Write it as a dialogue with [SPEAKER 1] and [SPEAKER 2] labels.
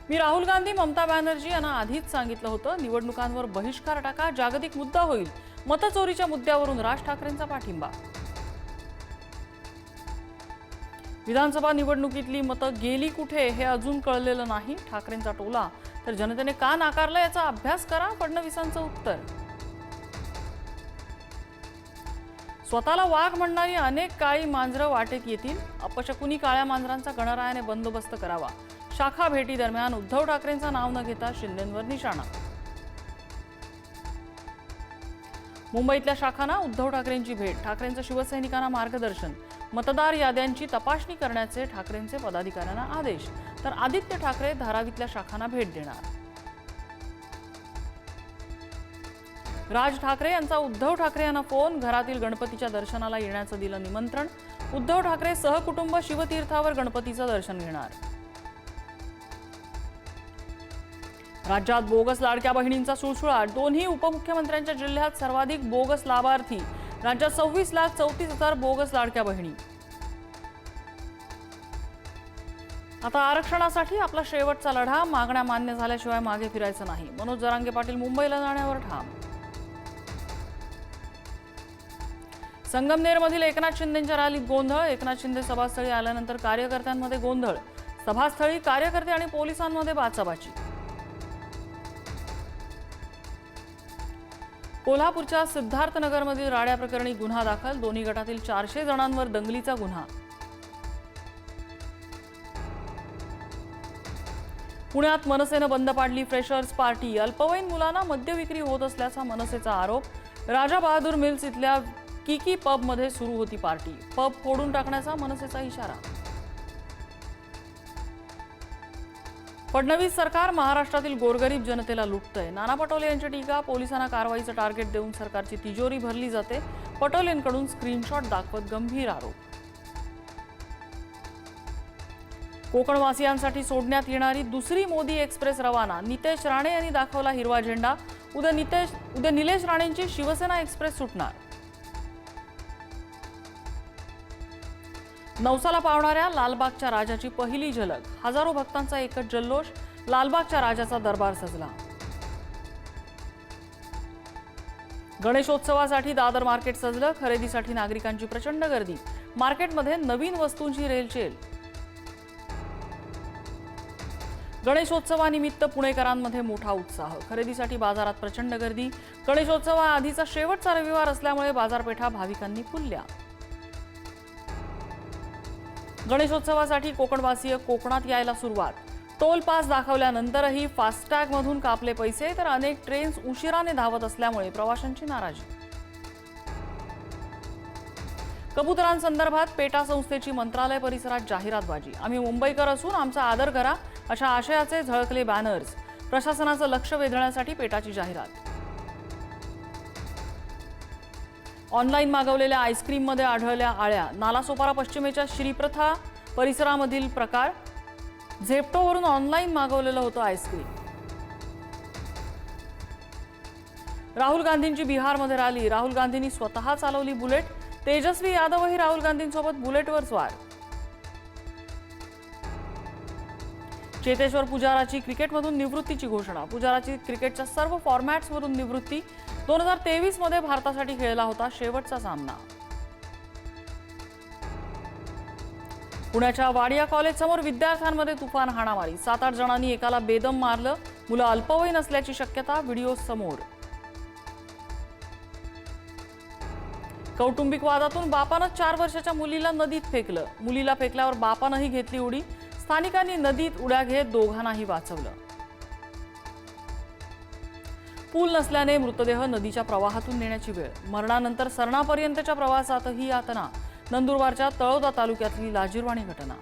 [SPEAKER 1] मी राहुल गांधी ममता बॅनर्जी यांना आधीच सांगितलं होतं, निवडणुकांवर बहिष्कार टाका, जागतिक मुद्दा होईल. मतचोरीच्या मुद्द्यावरून राज ठाकरेंचा पाठिंबा. विधानसभा निवडणुकीतली मतं गेली कुठे हे अजून कळलेलं नाही. ठाकरेंचा टोला. तर जनतेने का नाकारलं याचा अभ्यास करा, फडणवीसांचं उत्तर. स्वतःला वाघ म्हणणारी अनेक काळी मांजरं वाटेत येतील. अपशकुनी काळ्या मांजरांचा गणरायाने बंदोबस्त करावा. शाखा भेटी दरम्यान उद्धव ठाकरेंचं नाव न घेता शिंदेंवर निशाणा. मुंबईतल्या शाखांना उद्धव ठाकरेंची भेट. ठाकरेंचं शिवसैनिकांना मार्गदर्शन. मतदार याद्यांची तपासणी करण्याचे ठाकरेंचे पदाधिकाऱ्यांना आदेश. तर आदित्य ठाकरे धारावीतल्या शाखांना भेट देणार. राज ठाकरे यांचा उद्धव ठाकरे यांना फोन. घरातील गणपतीच्या दर्शनाला येण्याचं दिलं निमंत्रण. उद्धव ठाकरे सहकुटुंब शिवतीर्थावर गणपतीचं दर्शन घेणार. राज्यात बोगस लाडक्या बहिणींचा सुळसुळाट. दोन्ही उपमुख्यमंत्र्यांच्या जिल्ह्यात सर्वाधिक बोगस लाभार्थी. राज्यात 26,34,000 बोगस लाडक्या बहिणी. आता आरक्षणासाठी आपला शेवटचा लढा. मागण्या मान्य झाल्याशिवाय मागे फिरायचं नाही. मनोज जरांगे पाटील मुंबईला जाण्यावर ठाम. संगमनेरमधील एकनाथ शिंदेंच्या रॅलीत गोंधळ. एकनाथ शिंदे सभास्थळी आल्यानंतर कार्यकर्त्यांमध्ये गोंधळ. सभास्थळी कार्यकर्ते आणि पोलिसांमध्ये बाचाबाची. कोल्हापूरच्या सिद्धार्थनगरमधील राड्या प्रकरणी गुन्हा दाखल. दोन्ही गटातील 400 जणांवर दंगलीचा गुन्हा. पुण्यात मनसेनं बंद पाडली फ्रेशर्स पार्टी. अल्पवयीन मुलांना मद्य विक्री होत असल्याचा मनसेचा आरोप. राजा बहादूर मिल्स इथल्या किकी पबमध्ये सुरू होती पार्टी. पब फोडून टाकण्याचा मनसेचा इशारा. फडणवीस सरकार महाराष्ट्रातील गोरगरीब जनतेला लुटतंय. नाना पटोले यांची टीका. पोलिसांना कारवाईचं टार्गेट देऊन सरकारची तिजोरी भरली जाते. पटोलेंकडून स्क्रीनशॉट दाखवत गंभीर आरोप. कोकणवासियांसाठी सोडण्यात येणारी दुसरी मोदी एक्सप्रेस रवाना. नितेश राणे यांनी दाखवला हिरवा झेंडा. उद्या निलेश राणेंची शिवसेना एक्सप्रेस सुटणार. नवसाला पावणाऱ्या लालबागच्या राजाची पहिली झलक. हजारो भक्तांचा एकच जल्लोष. लालबागच्या राजाचा दरबार सजला. गणेशोत्सवासाठी दादर मार्केट सजलं. खरेदीसाठी नागरिकांची प्रचंड गर्दी. मार्केटमध्ये नवीन वस्तूंची रेलचेल. गणेशोत्सवानिमित्त पुणेकरांमध्ये मोठा उत्साह. खरेदीसाठी बाजारात प्रचंड गर्दी. गणेशोत्सवाआधीचा शेवटचा रविवार असल्यामुळे बाजारपेठा भाविकांनी फुलल्या. गणेशोत्सवासाठी कोकणवासीय कोकणात यायला सुरुवात. टोल पास दाखवल्यानंतरही फास्टॅगमधून कापले पैसे. तर अनेक ट्रेन्स उशिराने धावत असल्यामुळे प्रवाशांची नाराजी. कबुतरांसंदर्भात पेटा संस्थेची मंत्रालय परिसरात जाहिरातबाजी. आम्ही मुंबईकर असून आमचा आदर करा अशा आशयाचे झळकले बॅनर्स. प्रशासनाचं लक्ष वेधण्यासाठी पेटाची जाहिरात. ऑनलाईन मागवलेल्या आईस्क्रीममध्ये आढळल्या आळ्या. नालासोपारा पश्चिमेच्या श्रीप्रथा परिसरामधील प्रकार. झेप्टोवरून ऑनलाईन मागवलेलं होतं आईस्क्रीम. राहुल गांधींची बिहारमध्ये रॅली. राहुल गांधींनी स्वतः चालवली बुलेट. तेजस्वी यादवही राहुल गांधींसोबत बुलेटवर स्वार. चेतेश्वर पुजाराची क्रिकेटमधून निवृत्तीची घोषणा. पुजाराची क्रिकेटच्या सर्व फॉर्मॅट्समधून निवृत्ती. 2023 मध्ये भारतासाठी खेळला होता शेवटचा सामना. पुण्याच्या वाडिया कॉलेज समोर विद्यार्थ्यांमध्ये तुफान हाणामारी. 7-8 जणांनी एकाला बेदम मारलं. मुलं अल्पवयीन असल्याची शक्यता. व्हिडिओ समोर. कौटुंबिक वादातून बापानं 4 वर्षाच्या मुलीला नदीत फेकलं. मुलीला फेकल्यावर बापानंही घेतली उडी. स्थानिकांनी नदीत उड्या घेत दोघांनाही वाचवलं. पूल नसल्याने मृतदेह नदीच्या प्रवाहातून नेण्याची वेळ. मरणानंतर सरणापर्यंतच्या प्रवासातही यातना. नंदुरबारच्या तळोदा तालुक्यातली लाजिरवाणी घटना.